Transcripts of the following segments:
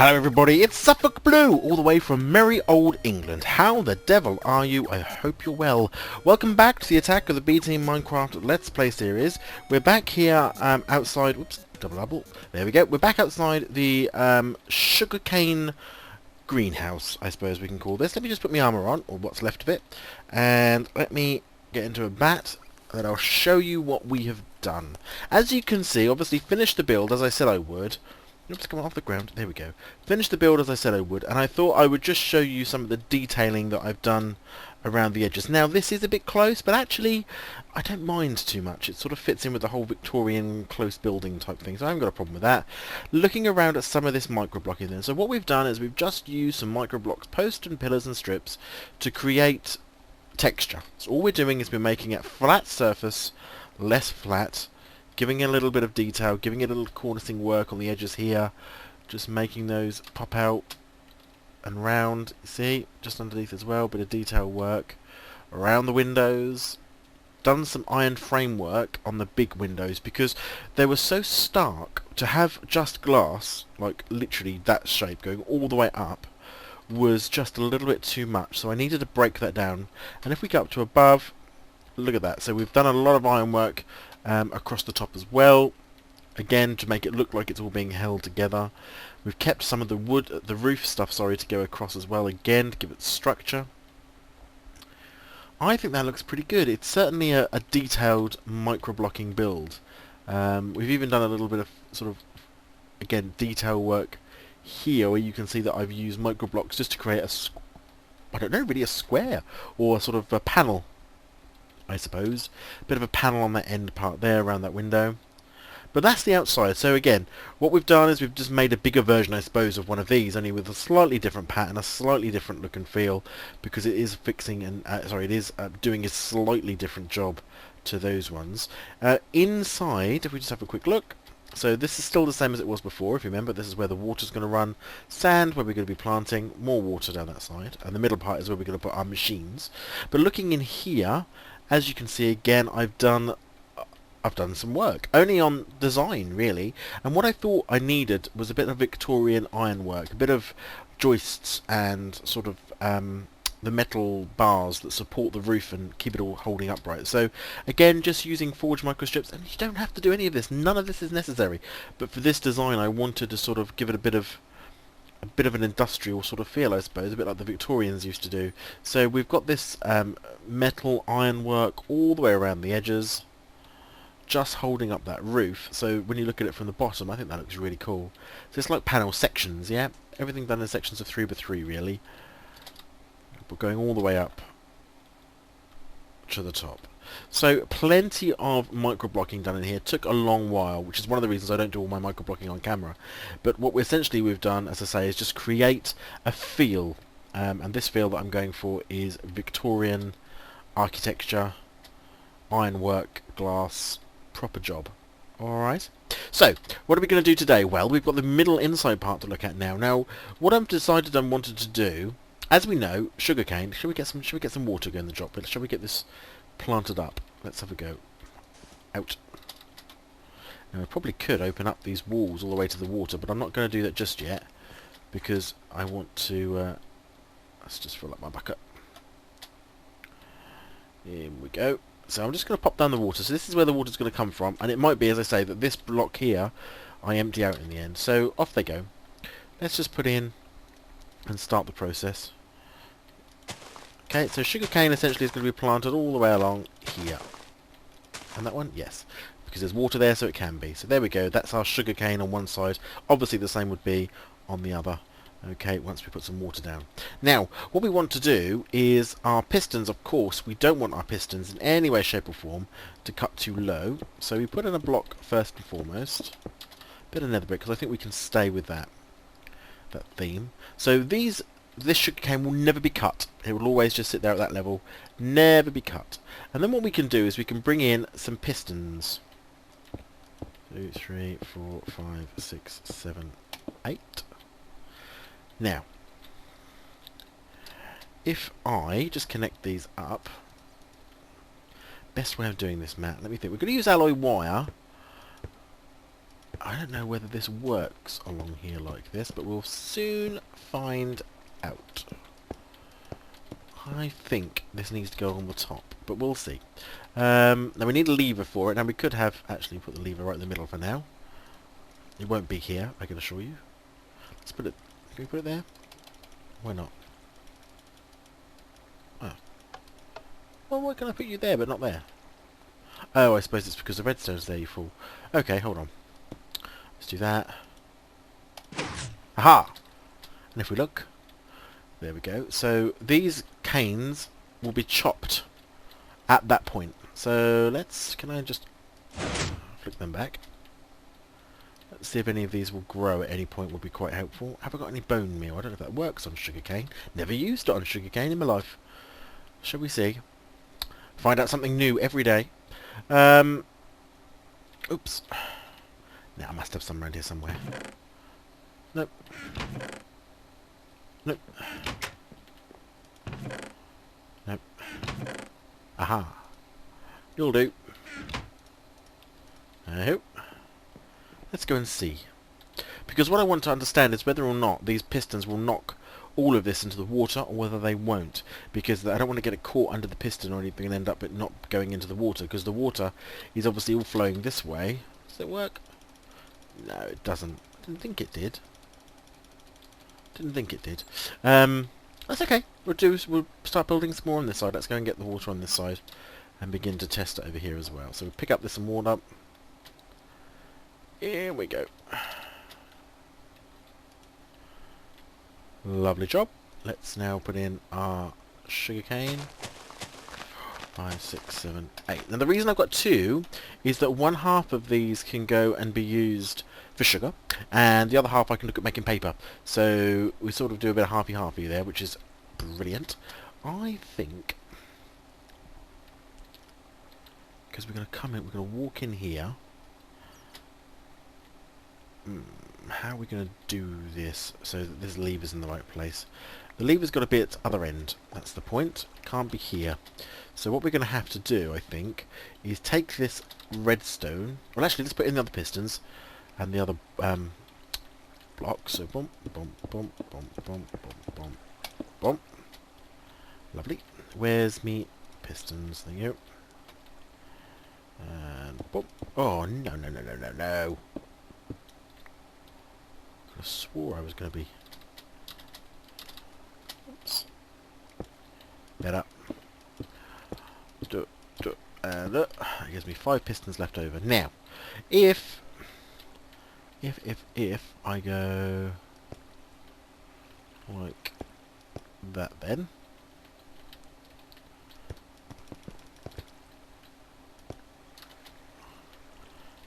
Hello everybody, it's Suffolkblue, all the way from merry old England. How the devil are you? I hope you're well. Welcome back to the Attack of the B-Team Minecraft Let's Play series. We're back here outside, whoops, double, there we go. We're back outside the sugarcane greenhouse, I suppose we can call this. Let me just put my armour on, or what's left of it, and let me get into a bat, and I'll show you what we have done. As you can see, obviously finished the build as I said I would. Oops, come off the ground. There we go. Finished the build as I said I would, and I thought I would just show you some of the detailing that I've done around the edges. Now, this is a bit close, but actually, I don't mind too much. It sort of fits in with the whole Victorian close building type thing, so I haven't got a problem with that. Looking around at some of this microblocking then. So what we've done is we've just used some microblocks, posts and pillars and strips to create texture. So all we're doing is we're making it flat surface, less flat, giving it a little bit of detail, giving it a little cornicing work on the edges here, just making those pop out and round, you see, just underneath as well, bit of detail work around the windows. Done some iron framework on the big windows because they were so stark. To have just glass, like literally that shape going all the way up, was just a little bit too much, so I needed to break that down. And if we go up to above, look at that. So we've done a lot of ironwork across the top as well, again to make it look like it's all being held together. We've kept some of the wood, the roof stuff, sorry, to go across as well, again to give it structure. I think that looks pretty good. It's certainly a detailed microblocking build. We've even done a little bit of sort of, again, detail work here where you can see that I've used microblocks just to create I don't know, really a square or a sort of a panel, I suppose. Bit of a panel on that end part there around that window. But that's the outside. So again, what we've done is we've just made a bigger version, I suppose, of one of these, only with a slightly different pattern, a slightly different look and feel, because it is fixing and it is doing a slightly different job to those ones. Inside, if we just have a quick look, so this is still the same as it was before. If you remember, this is where the water's going to run, sand where we're going to be planting, more water down that side, and the middle part is where we're going to put our machines. But looking in here, as you can see, again, I've done some work, only on design really, and what I thought I needed was a bit of Victorian ironwork, a bit of joists and sort of the metal bars that support the roof and keep it all holding upright. So again, just using forged microstrips, and you don't have to do any of this, none of this is necessary, but for this design I wanted to sort of give it a bit of an industrial sort of feel, I suppose, a bit like the Victorians used to do. So we've got this metal ironwork all the way around the edges, just holding up that roof. So when you look at it from the bottom, I think that looks really cool. So it's like panel sections, yeah? Everything done in sections of 3x3, really. But going all the way up to the top. So plenty of microblocking done in here. Took a long while, which is one of the reasons I don't do all my microblocking on camera. But what we've done, as I say, is just create a feel. And this feel that I'm going for is Victorian architecture, ironwork, glass, proper job. Alright. So, what are we going to do today? Well, we've got the middle inside part to look at now. Now, what I've decided I wanted to do, as we know, sugarcane. Should we get some water going in the drop bit? Shall we get this planted up? Let's have a go. Out. Now I probably could open up these walls all the way to the water, but I'm not going to do that just yet because I want to let's just fill up my bucket. Here we go. So I'm just going to pop down the water. So this is where the water's going to come from, and it might be, as I say, that this block here I empty out in the end. So off they go. Let's just put in and start the process. Okay, so sugarcane essentially is going to be planted all the way along here. And that one? Yes. Because there's water there, so it can be. So there we go. That's our sugarcane on one side. Obviously the same would be on the other. Okay, once we put some water down. Now, what we want to do is our pistons, of course, we don't want our pistons in any way, shape or form to cut too low. So we put in a block first and foremost. Bit of nether brick, because I think we can stay with that theme. So this sugarcane will never be cut. It will always just sit there at that level, never be cut. And then what we can do is we can bring in some pistons. 2, 3, 4, 5, 6, 7, 8. Now, if I just connect these up, best way of doing this, Matt, let me think. We're going to use alloy wire I don't know whether this works along here like this, but we'll soon find out. I think this needs to go on the top, but we'll see. Now we need a lever for it. Now we could have actually put the lever right in the middle for now. It won't be here, I can assure you. Let's put it... Can we put it there? Why not? Oh. Well, why can I put you there but not there? Oh, I suppose it's because the redstone's there, you fool. Okay, hold on. Let's do that. Aha! And if we look... There we go. So these canes will be chopped at that point. So let's... Can I just flick them back? Let's see if any of these will grow at any point. Would be quite helpful. Have I got any bone meal? I don't know if that works on sugarcane. Never used it on sugarcane in my life. Shall we see? Find out something new every day. Oops. Now I must have some around here somewhere. Nope. Nope. Nope. Aha. You'll do. I hope. Let's go and see. Because what I want to understand is whether or not these pistons will knock all of this into the water or whether they won't. Because I don't want to get it caught under the piston or anything and end up it not going into the water. Because the water is obviously all flowing this way. Does it work? No, it doesn't. Didn't think it did. Didn't think it did. That's okay. We'll start building some more on this side. Let's go and get the water on this side and begin to test it over here as well. So we'll pick up this and water. Here we go. Lovely job. Let's now put in our sugarcane. 5, 6, 7, 8. Now the reason I've got 2 is that one half of these can go and be used for sugar, and the other half I can look at making paper. So we sort of do a bit of halfy-halfy there, which is brilliant. I think, because we're going to come in, we're going to walk in here. How are we going to do this so that this lever's in the right place? The lever's got to be at the other end. That's the point. It can't be here. So what we're going to have to do, I think, is take this redstone. Well, actually, let's put in the other pistons and the other blocks. So bump, bump, bump, bump, bump, bump, bump, bump. Lovely. Where's me pistons? There you go. And bump. Oh no no no no no no! I swore I was going to be. Oops. Better. And it gives me 5 pistons left over. Now, if I go like that, then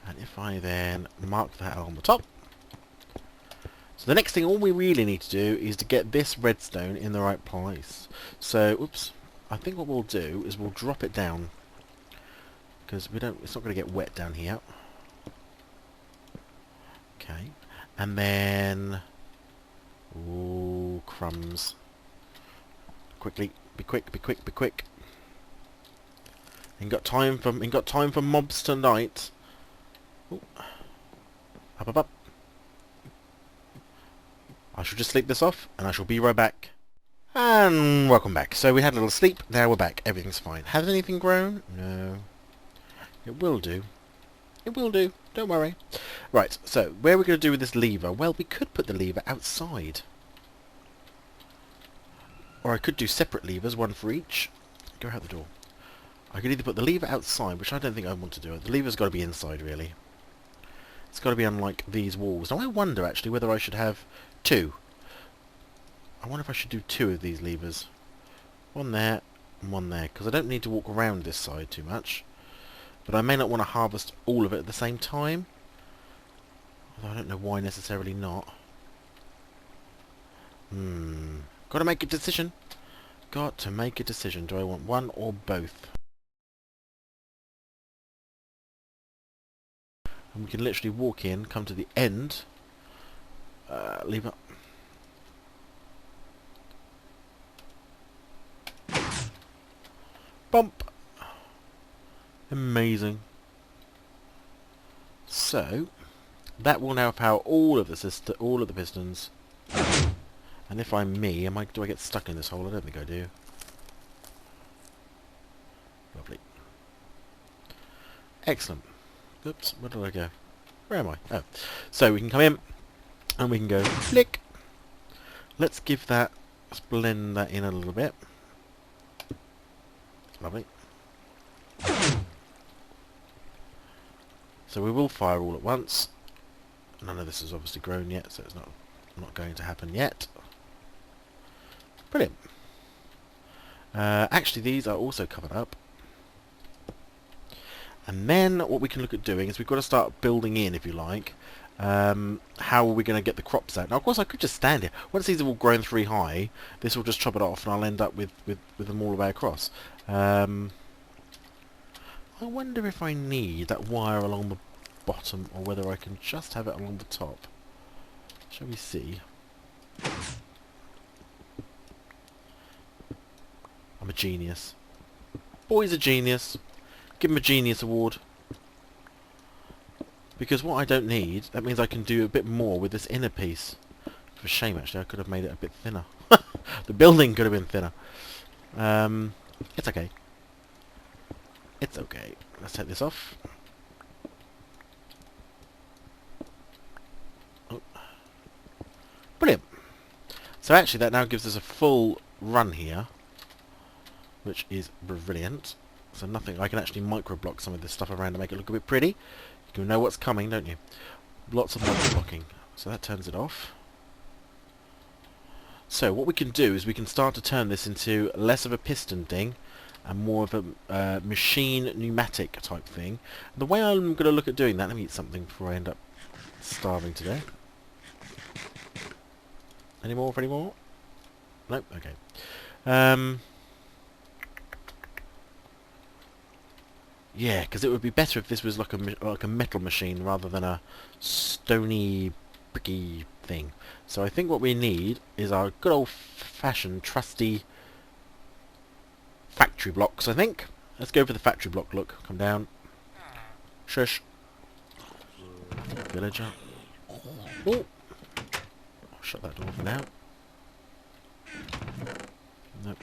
and if I then mark that on the top. So the next thing, all we really need to do is to get this redstone in the right place. So, oops, I think what we'll do is we'll drop it down because it's not going to get wet down here. Okay, and then, ooh, crumbs. Quickly, be quick, be quick, be quick. Ain't got time for mobs tonight. Ooh. Up, up, up. I shall just sleep this off, and I shall be right back. And welcome back. So we had a little sleep, now we're back. Everything's fine. Has anything grown? No. It will do. It will do. Don't worry. Right, so where are we going to do with this lever? Well, we could put the lever outside. Or I could do separate levers, one for each. Go out the door. I could either put the lever outside, which I don't think I want to do. The lever's got to be inside, really. It's got to be unlike these walls. Now I wonder, actually, whether I should have 2. I wonder if I should do 2 of these levers. One there and one there, because I don't need to walk around this side too much. But I may not want to harvest all of it at the same time. Although I don't know why necessarily not. Got to make a decision. Got to make a decision. Do I want one or both? And we can literally walk in, come to the end. Lever. Bump! Amazing. So, That will now power all of the pistons. And if I'm me, do I get stuck in this hole? I don't think I do. Lovely. Excellent. Oops, where did I go? Where am I? Oh. So we can come in and we can go flick. Let's blend that in a little bit. Lovely. So we will fire all at once. None of this has obviously grown yet, so it's not going to happen yet. Brilliant. Actually, these are also covered up. And then what we can look at doing is we've got to start building in, if you like, how are we going to get the crops out. Now, of course, I could just stand here. Once these have all grown 3 high, this will just chop it off and I'll end up with them all the way across. I wonder if I need that wire along the bottom or whether I can just have it along the top. Shall we see? I'm a genius. Boy's a genius. Give him a genius award. Because what I don't need, that means I can do a bit more with this inner piece. For shame, actually, I could have made it a bit thinner. The building could have been thinner. It's okay. It's okay. Let's take this off. Oh. Brilliant. So actually that now gives us a full run here, which is brilliant. So nothing, I can actually microblock some of this stuff around to make it look a bit pretty. You know what's coming, don't you? Lots of microblocking. So that turns it off. So what we can do is we can start to turn this into less of a piston thing and more of a machine pneumatic type thing. The way I'm going to look at doing that, let me eat something before I end up starving today. Any more for any more? Nope, okay. Yeah, because it would be better if this was like a metal machine rather than a stony, bricky thing. So I think what we need is our good old-fashioned, trusty factory blocks, I think. Let's go for the factory block look. Come down. Shush. Villager. Oh! I'll shut that door for now. Nope.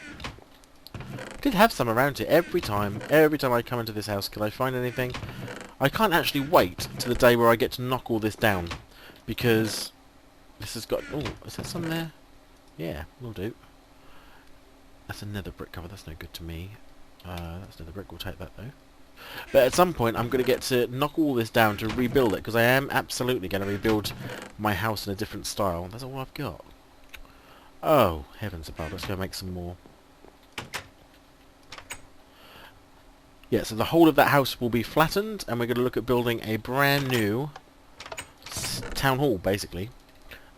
I did have some around here every time I come into this house. Can I find anything? I can't actually wait to the day where I get to knock all this down, because this has got... Oh, is there some there? Yeah, will do. That's a nether brick cover. That's no good to me. That's nether brick. We'll take that though. But at some point I'm going to get to knock all this down to rebuild it, because I am absolutely going to rebuild my house in a different style. That's all I've got. Oh, heavens above. Let's go make some more. Yeah, so the whole of that house will be flattened, and we're going to look at building a brand new town hall, basically.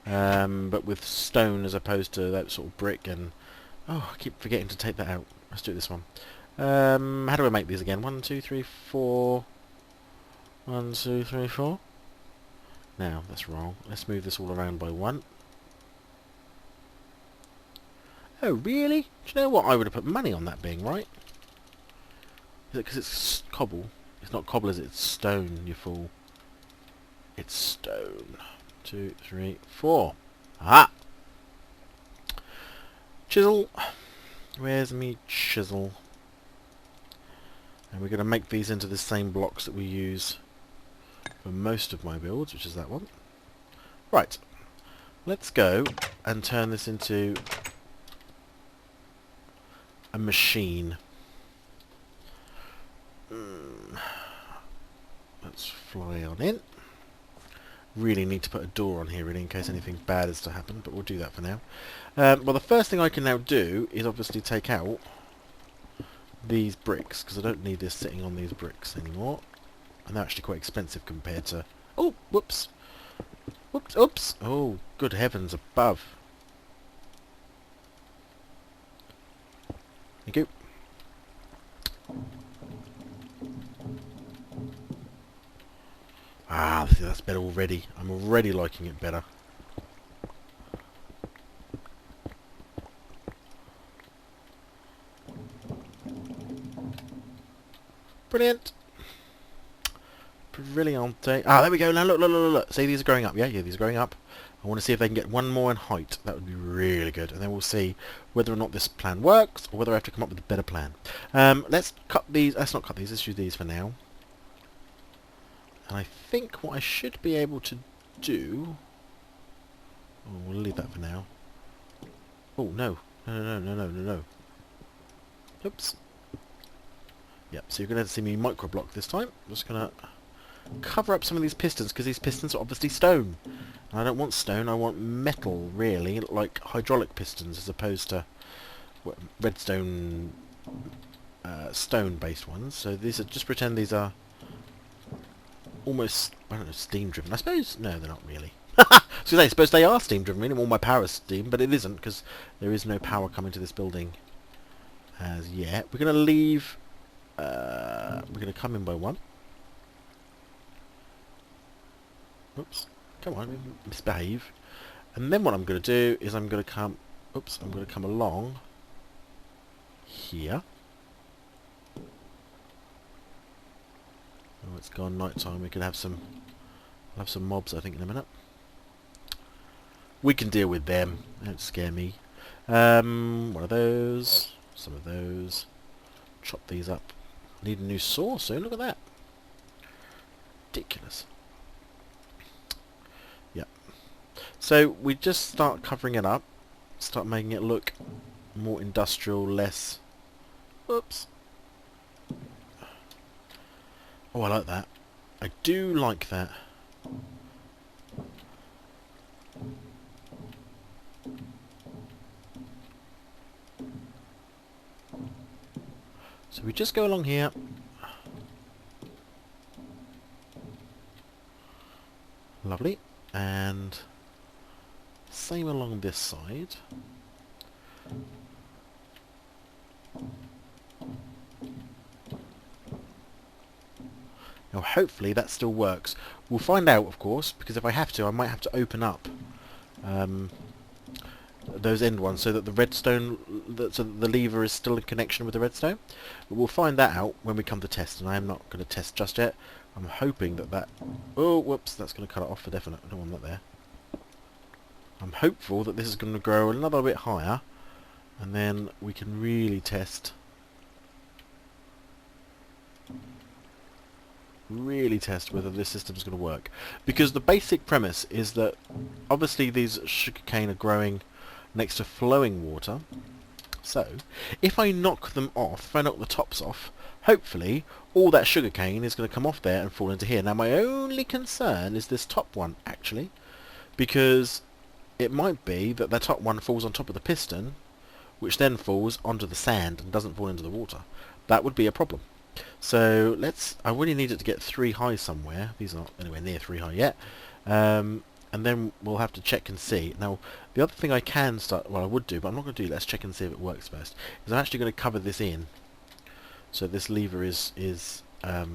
But with stone as opposed to that sort of brick and... Oh, I keep forgetting to take that out. Let's do this one. How do I make these again? 1, 2, 3, 4... 1, 2, 3, 4... Now, that's wrong. Let's move this all around by 1. Oh, really? Do you know what? I would have put money on that being right. Is it because it's cobble? It's not cobble, is it? It's stone, you fool. It's stone. 2, 3, 4. Ah! Chisel. Where's me chisel? And we're going to make these into the same blocks that we use for most of my builds, which is that one. Right. Let's go and turn this into a machine. Let's fly on in. Really need to put a door on here really in case anything bad is to happen, but we'll do that for now. Well, the first thing I can now do is obviously take out these bricks, because I don't need this sitting on these bricks anymore. And they're actually quite expensive compared to... Oh, whoops. Whoops, oops. Oh, good heavens above. Thank you. Ah, that's better already. I'm already liking it better. Brilliant. really, aren't they? Ah, there we go. Now look, look, look, look, look. See, these are growing up. Yeah, yeah, these are growing up. I want to see if they can get one more in height. That would be really good. And then we'll see whether or not this plan works, or whether I have to come up with a better plan. Let's cut these. Let's not cut these. Let's use these for now. And I think what I should be able to do... Oh, we'll leave that for now. Oh, no. No, no, no, no, no, no. Oops. Yep, so you're going to see me microblock this time. I'm just going to cover up some of these pistons, because these pistons are obviously stone. And I don't want stone, I want metal, really, like hydraulic pistons, as opposed to redstone, stone-based ones. So these are, just pretend these are almost, I don't know, steam-driven. I suppose, no, they're not really. So I suppose they are steam-driven, really. All my power is steam, but it isn't, because there is no power coming to this building as yet. We're going to leave... we're going to come in by one. Oops. Come on, misbehave. And then what I'm going to do is I'm going to come... Oops, I'm going to come along here. Oh, it's gone night time. We can have some... We'll have some mobs, I think, in a minute. We can deal with them. Don't scare me. One of those. Some of those. Chop these up. Need a new saw soon. Look at that. Ridiculous. Yep. So we just start covering it up. Start making it look more industrial, less... Oops. Oh, I like that. I do like that. So we just go along here. Lovely. And same along this side. Now hopefully that still works. We'll find out, of course, because if I have to, I might have to open up those end ones so that the redstone, so that the lever is still in connection with the redstone. But we'll find that out when we come to test, and I am not going to test just yet. I'm hoping that that... Oh, whoops, that's going to cut it off for definite. I don't want that there. I'm hopeful that this is going to grow a little bit higher, and then we can really test... whether this system is going to work. Because the basic premise is that obviously these sugarcane are growing next to flowing water. So, if I knock them off, if I knock the tops off, hopefully all that sugarcane is going to come off there and fall into here. Now my only concern is this top one, actually, because it might be that the top one falls on top of the piston, which then falls onto the sand and doesn't fall into the water. That would be a problem. So let's... I really need it to get 3 high somewhere. These are not anywhere near 3 high yet. And then we'll have to check and see. Now, the other thing I can start... Well, I would do, but I'm not going to do. Let's check and see if it works first. Is I'm actually going to cover this in. So this lever is there.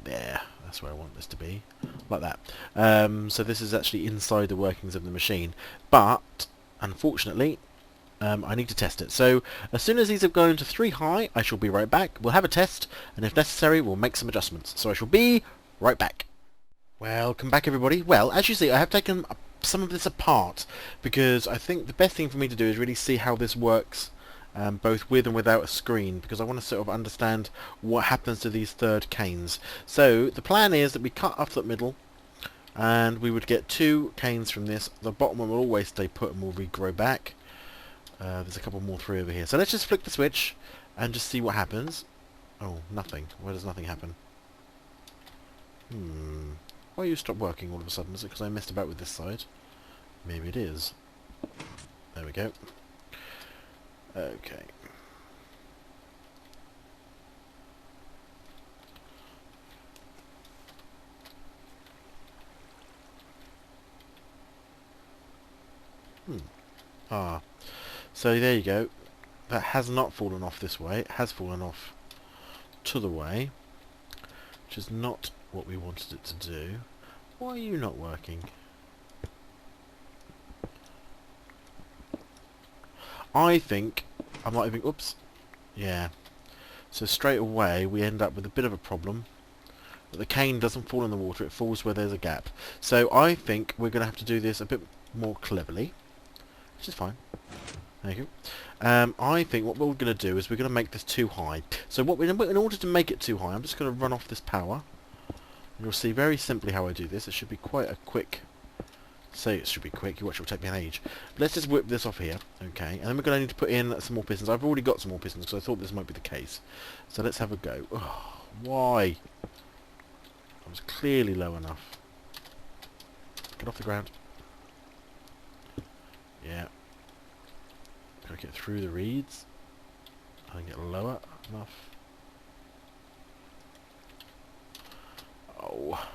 That's where I want this to be. Like that. So this is actually inside the workings of the machine. But, unfortunately... I need to test it. So as soon as these have gone to 3 high, I shall be right back. We'll have a test, and if necessary, we'll make some adjustments. So I shall be right back. Welcome back, everybody. Well, as you see, I have taken some of this apart, because I think the best thing for me to do is really see how this works, both with and without a screen, because I want to sort of understand what happens to these third canes. So the plan is that we cut off the middle, and we would get 2 canes from this. The bottom one will always stay put and will regrow back. There's a couple more 3 over here. So let's just flick the switch and just see what happens. Oh, nothing. Why does nothing happen? Why you stop working all of a sudden? Is it because I messed about with this side? Maybe it is. There we go. Okay. Ah. So there you go. That has not fallen off this way. It has fallen off to the way, which is not what we wanted it to do. Why are you not working? I think I might have been... Oops. Yeah. So straight away we end up with a bit of a problem. But the cane doesn't fall in the water, it falls where there's a gap. So I think we're going to have to do this a bit more cleverly, which is fine. There you go. I think what we're going to do is we're going to make this too high. So in order to make it too high, I'm just going to run off this power. And you'll see very simply how I do this. It should be quite a quick... Say it should be quick, you watch, it will take me an age. But let's just whip this off here, okay? And then we're going to need to put in some more pistons. I've already got some more pistons because I thought this might be the case. So let's have a go. Oh, why? I was clearly low enough. Get off the ground. Yeah. Gotta get through the reeds. And get lower enough. Oh.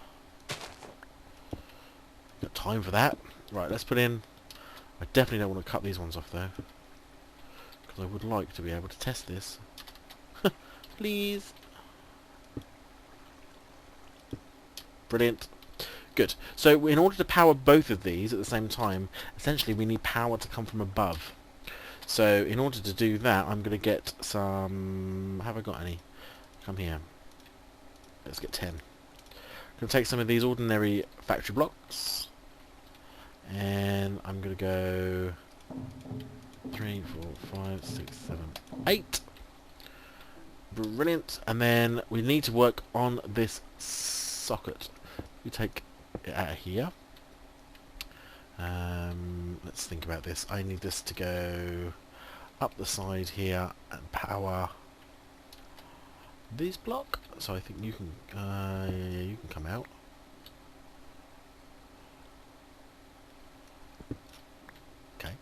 Got time for that. Right, let's put in... I definitely don't want to cut these ones off though. Because I would like to be able to test this. Please. Brilliant. Good. So in order to power both of these at the same time, essentially we need power to come from above. So in order to do that, I'm going to get some... Have I got any? Come here. Let's get 10. I'm going to take some of these ordinary factory blocks. And I'm going to go 3, 4, 5, 6, 7, 8. Brilliant. And then we need to work on this socket. We take it out of here. Let's think about this. I need this to go up the side here and power this block. So I think you can come out. Okay,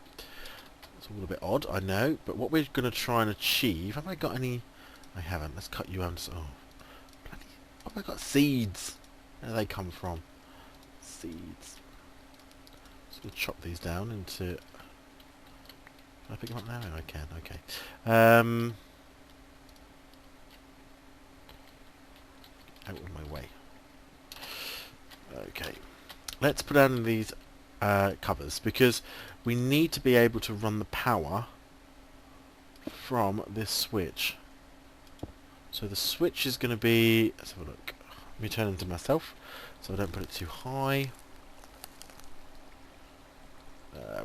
it's all a bit odd, I know. But what we're going to try and achieve. Have I got any? I haven't. Let's cut you out. Oh, bloody! What have I got? Seeds. Where do they come from? Seeds. So we'll chop these down into... Can I pick them up now? I can, okay. Out of my way. Okay. Let's put down these covers, because we need to be able to run the power from this switch. So the switch is going to be... Let's have a look. Let me turn into myself, so I don't put it too high.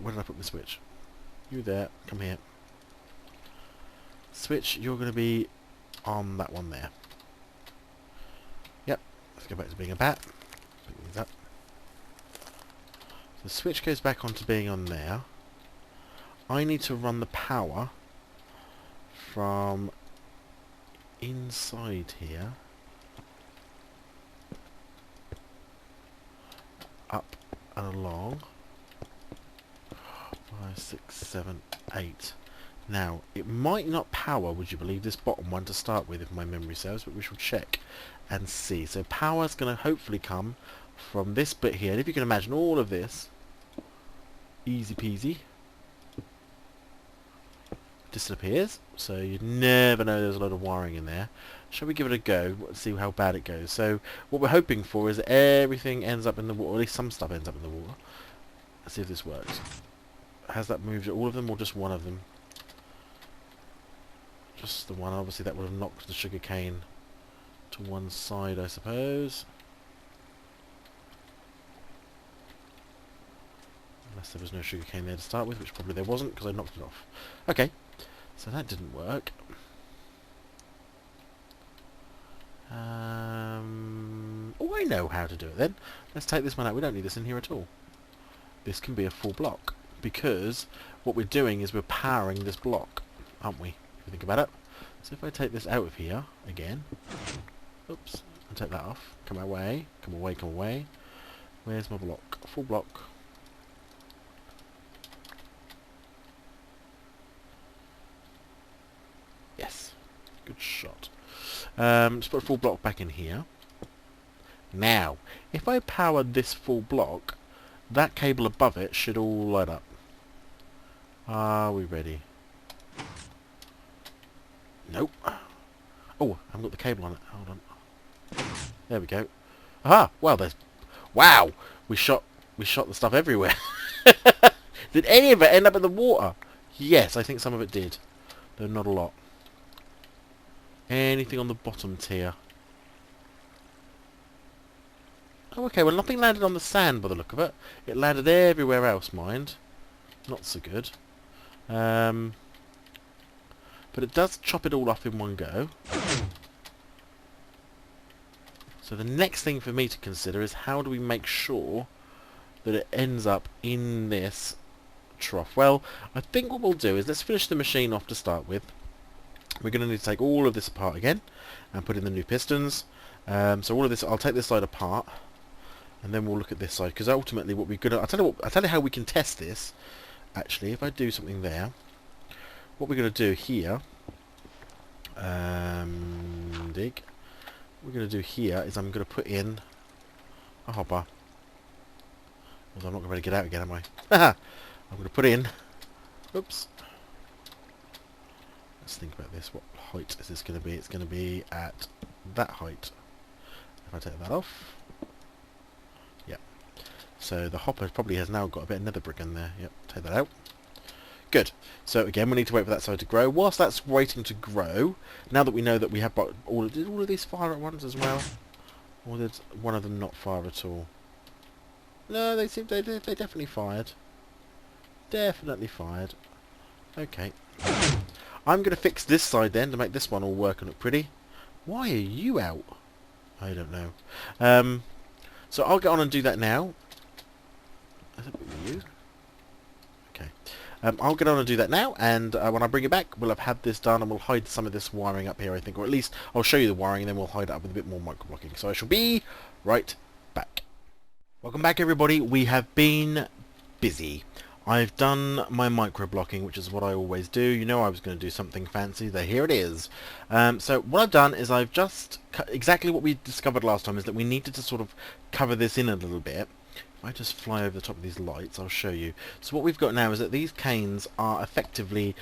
Where did I put the switch? You there, come here. Switch, you're going to be on that one there. Yep, let's go back to being a bat. Pick these up. So the switch goes back onto being on there. I need to run the power from inside here up and along. 5, 6, 7, 8. Now, it might not power, would you believe, this bottom one to start with, if my memory serves, but we shall check and see. So power's going to hopefully come from this bit here. And if you can imagine all of this, easy peasy, disappears. So you'd never know there's a lot of wiring in there. Shall we give it a go? Let's see how bad it goes. So what we're hoping for is that everything ends up in the water, or at least some stuff ends up in the water. Let's see if this works. Has that moved all of them, or just one of them? Just the one. Obviously that would have knocked the sugar cane to one side, I suppose. Unless there was no sugar cane there to start with, which probably there wasn't, because I knocked it off. Okay, so that didn't work. Oh, I know how to do it then. Let's take this one out. We don't need this in here at all. This can be a full block, because what we're doing is we're powering this block, aren't we? If you think about it. So if I take this out of here again, oops, and take that off, come away, come away, come away. Where's my block? Full block. Yes, good shot. Just put a full block back in here. Now, if I power this full block, that cable above it should all light up. Are we ready? Nope. Oh, I haven't got the cable on it. Hold on. There we go. Aha! Well, there's... Wow! We shot the stuff everywhere. Did any of it end up in the water? Yes, I think some of it did. Though not a lot. Anything on the bottom tier? Oh, okay, well nothing landed on the sand by the look of it. It landed everywhere else, mind. Not so good. But it does chop it all off in one go. So the next thing for me to consider is how do we make sure that it ends up in this trough. Well, I think what we'll do is let's finish the machine off to start with. We're going to need to take all of this apart again and put in the new pistons. So all of this, I'll take this side apart, and then we'll look at this side, because ultimately what we're going to... I'll tell you how we can test this. Actually, if I do something there, what we're going to do here, dig. What we're going to do here is I'm going to put in a hopper. Although I'm not going to get out again, am I? I'm going to put in... Oops. Let's think about this. What height is this going to be? It's going to be at that height. If I take that off. Yep. So the hopper probably has now got a bit of nether brick in there. Yep, take that out. Good. So again, we need to wait for that side to grow. Whilst that's waiting to grow, now that we know that we have got did all of these fire at once as well? Or did one of them not fire at all? No, they definitely fired. Definitely fired. Okay. I'm going to fix this side then to make this one all work and look pretty. Why are you out? I don't know. So I'll get on and do that now. I think it was you. Okay. I'll get on and do that now, and when I bring it back, we'll have had this done, and we'll hide some of this wiring up here, I think, or at least I'll show you the wiring, and then we'll hide it up with a bit more microblocking. So I shall be right back. Welcome back, everybody. We have been busy. I've done my microblocking, which is what I always do. You know I was going to do something fancy. There, here it is. So what I've done is I've just... Exactly what we discovered last time is that we needed to sort of cover this in a little bit. If I just fly over the top of these lights, I'll show you. So what we've got now is that these canes are effectively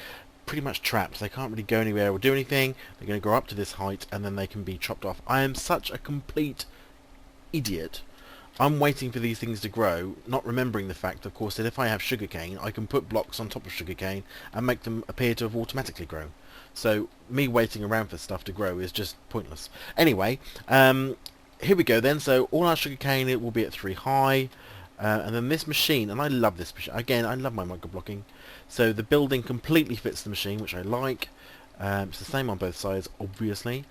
pretty much trapped. They can't really go anywhere or do anything. They're going to grow up to this height, and then they can be chopped off. I am such a complete idiot. I'm waiting for these things to grow, not remembering the fact, of course, that if I have sugarcane, I can put blocks on top of sugarcane and make them appear to have automatically grown. So me waiting around for stuff to grow is just pointless. Anyway, here we go then. So all our sugarcane, it will be at 3 high. And then this machine, and I love this machine. Again, I love my microblocking. So the building completely fits the machine, which I like. It's the same on both sides, obviously.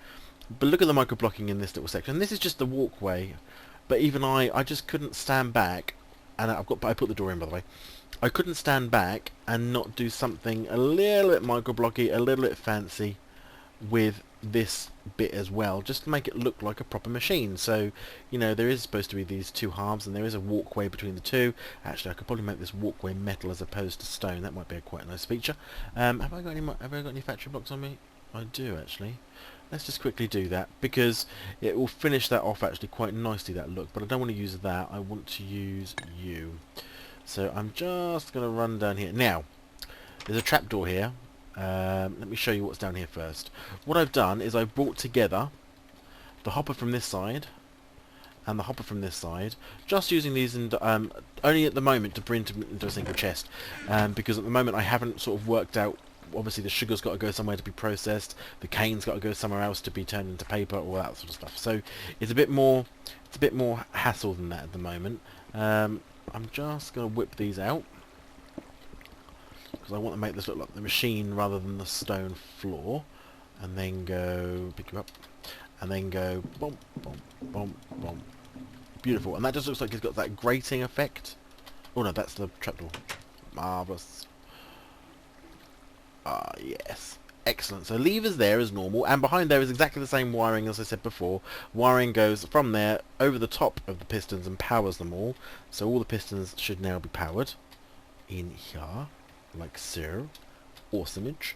But look at the microblocking in this little section. This is just the walkway. But even I just couldn't stand back, and I put the door in, by the way. I couldn't stand back and not do something a little bit microblocky, a little bit fancy with this bit as well, just to make it look like a proper machine. So, you know, there is supposed to be these 2 halves, and there is a walkway between the 2. Actually, I could probably make this walkway metal as opposed to stone. That might be quite a nice feature. Have I got any factory blocks on me? I do, actually. Let's just quickly do that, because it will finish that off actually quite nicely, that look. But I don't want to use that. I want to use you. So I'm just going to run down here. Now, there's a trapdoor here. Let me show you what's down here first. What I've done is I've brought together the hopper from this side and the hopper from this side, just using these only at the moment to bring into a single chest, because at the moment I haven't sort of worked out. Obviously the sugar's got to go somewhere to be processed, the cane's got to go somewhere else to be turned into paper, all that sort of stuff. So it's a bit more hassle than that at the moment. I'm just going to whip these out, because I want to make this look like the machine rather than the stone floor. And then go pick you up, and then go boom, boom, boom, boom. Beautiful. And that just looks like it's got that grating effect. Oh no, that's the trapdoor. Marvellous. Ah, yes. Excellent. So levers there as normal, and behind there is exactly the same wiring as I said before. Wiring goes from there over the top of the pistons and powers them all. So all the pistons should now be powered in here, like so. Awesomeage.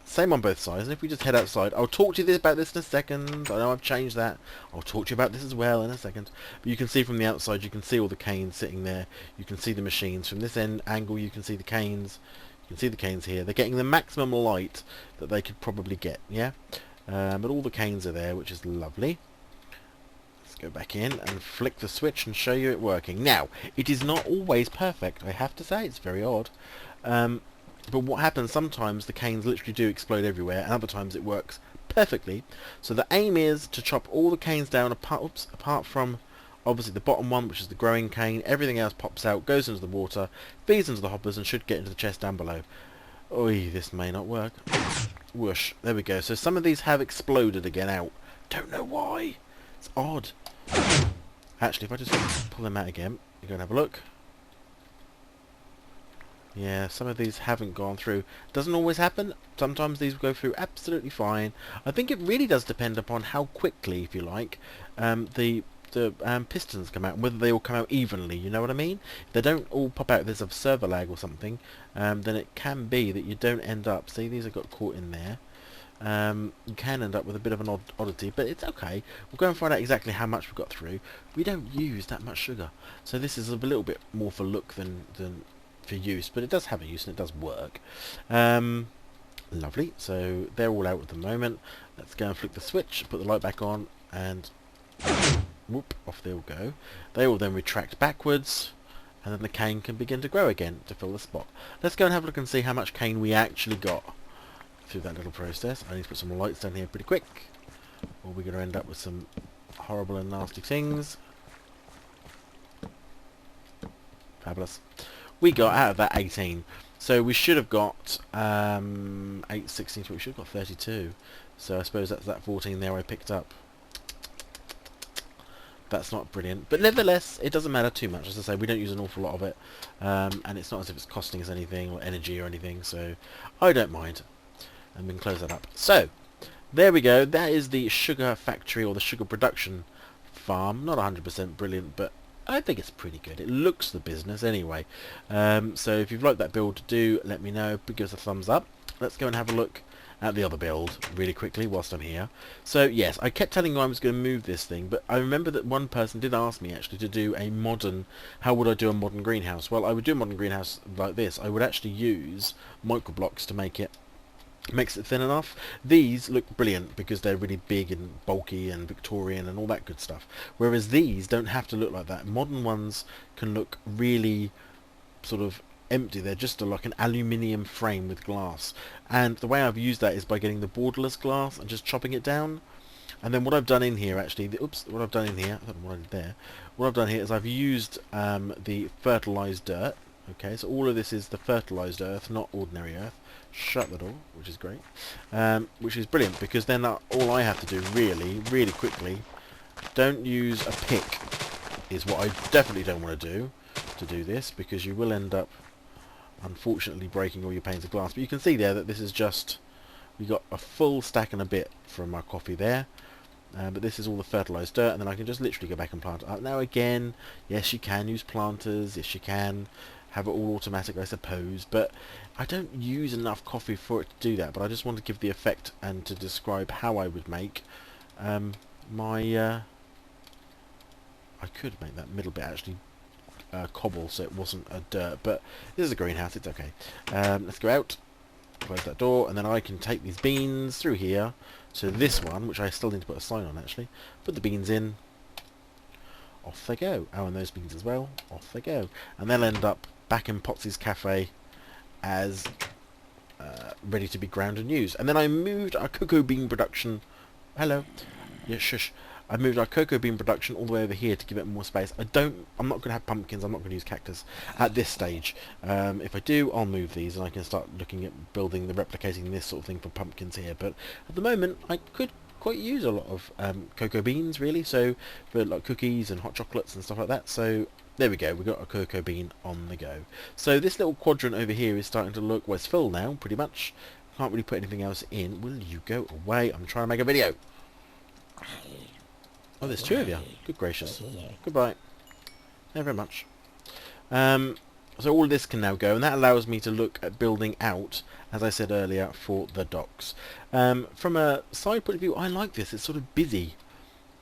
Same on both sides, and if we just head outside, I'll talk to you about this in a second. I know I've changed that. I'll talk to you about this as well in a second. But you can see from the outside, you can see all the canes sitting there. You can see the machines. From this angle, you can see the canes. You can see the canes here. They're getting the maximum light that they could probably get, yeah? But all the canes are there, which is lovely. Let's go back in and flick the switch and show you it working. Now, it is not always perfect, I have to say. It's very odd. But what happens sometimes, the canes literally do explode everywhere, and other times it works perfectly. So the aim is to chop all the canes down apart from obviously the bottom one, which is the growing cane. Everything else pops out, goes into the water, feeds into the hoppers, and should get into the chest down below. Oi, this may not work. Whoosh. There we go. So some of these have exploded again out. Don't know why. It's odd. Actually, if I just pull them out again, you go and have a look. Yeah, some of these haven't gone through. Doesn't always happen. Sometimes these go through absolutely fine. I think it really does depend upon how quickly, if you like, the pistons come out, and whether they all come out evenly, you know what I mean? If they don't all pop out, if there's a server lag or something, then it can be that you don't end up, see these have got caught in there, you can end up with a bit of an oddity, but it's okay. We'll go and find out exactly how much we've got through. We don't use that much sugar, so this is a little bit more for look than for use, but it does have a use and it does work. Lovely, so they're all out at the moment. Let's go and flick the switch, put the light back on, and whoop, off they all go. They will then retract backwards, and then the cane can begin to grow again to fill the spot. Let's go and have a look and see how much cane we actually got through that little process. I need to put some lights down here pretty quick, or we're going to end up with some horrible and nasty things. Fabulous. We got out of that 18, so we should have got 8, 16, we should have got 32. So I suppose that's that 14 there I picked up. That's not brilliant, but nevertheless, it doesn't matter too much. As I say, we don't use an awful lot of it, and it's not as if it's costing us anything or energy or anything, so I don't mind. And we can close that up. So there we go. That is the sugar factory, or the sugar production farm. Not 100% brilliant, but I think it's pretty good. It looks the business anyway. So if you've liked that build, do let me know. Give us a thumbs up. Let's go and have a look at the other build really quickly whilst I'm here. So yes, I kept telling you I was going to move this thing, but I remember that one person did ask me actually to do a modern, how would I do a modern greenhouse? Well, I would do a modern greenhouse like this. I would actually use microblocks to make it, makes it thin enough. These look brilliant because they're really big and bulky and Victorian and all that good stuff, whereas these don't have to look like that. Modern ones can look really sort of empty. They're just like an aluminium frame with glass, and the way I've used that is by getting the borderless glass and just chopping it down. And then what I've done in here actually, what I've done in here, I don't know what I did there. What I've done here is I've used the fertilized dirt. Okay, so all of this is the fertilized earth, not ordinary earth. Shut the door, which is great, which is brilliant, because then all I have to do really quickly, don't use a pick is what I definitely don't want to do this, because you will end up unfortunately breaking all your panes of glass. But you can see there that this is just, we got a full stack and a bit from our coffee there, but this is all the fertilized dirt, and then I can just literally go back and plant it up. Now again, yes, you can use planters, yes you can have it all automatic, I suppose, but I don't use enough coffee for it to do that. But I just want to give the effect and to describe how I would make my I could make that middle bit actually cobble, so it wasn't a dirt, but this is a greenhouse, it's okay. Let's go out, close that door, and then I can take these beans through here to this one, which I still need to put a sign on actually. Put the beans in, off they go. Oh, and those beans as well, off they go. And they'll end up back in Potsy's Cafe as ready to be ground and used. And then I moved our cocoa bean production, hello, yeah, shush. I moved our cocoa bean production all the way over here to give it more space. I'm not going to have pumpkins, I'm not going to use cactus at this stage. If I do, I'll move these and I can start looking at replicating this sort of thing for pumpkins here. But at the moment, I could quite use a lot of cocoa beans, really, so for like cookies and hot chocolates and stuff like that. So there we go, we've got a cocoa bean on the go. So this little quadrant over here is starting to look, well, it's full now, pretty much. Can't really put anything else in. Will you go away? I'm trying to make a video. Oh, there's two of you. Good gracious. Goodbye. Thank you very much. So all this can now go, and that allows me to look at building out, as I said earlier, for the docks. From a side point of view, I like this. It's sort of busy.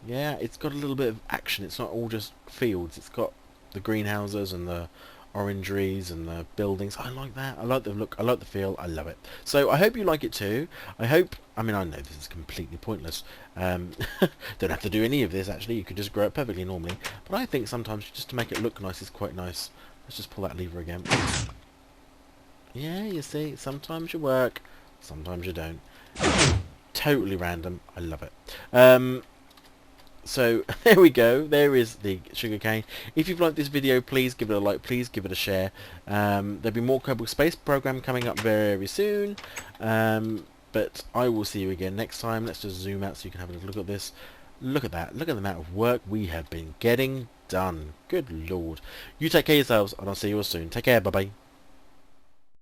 Yeah, it's got a little bit of action. It's not all just fields. It's got the greenhouses and the orangeries and the buildings. I like that. I like the look. I like the feel. I love it. So I hope you like it too. I mean, I know this is completely pointless. Don't have to do any of this actually. You could just grow it perfectly normally. But I think sometimes just to make it look nice is quite nice. Let's just pull that lever again. Yeah, you see, sometimes you work, sometimes you don't. Totally random. I love it. So there we go. There is the sugarcane. If you've liked this video, please give it a like. Please give it a share. There'll be more Kerbal Space program coming up very soon. But I will see you again next time. Let's just zoom out so you can have a look at this. Look at that. Look at the amount of work we have been getting done. Good lord. You take care of yourselves, and I'll see you all soon. Take care. Bye bye.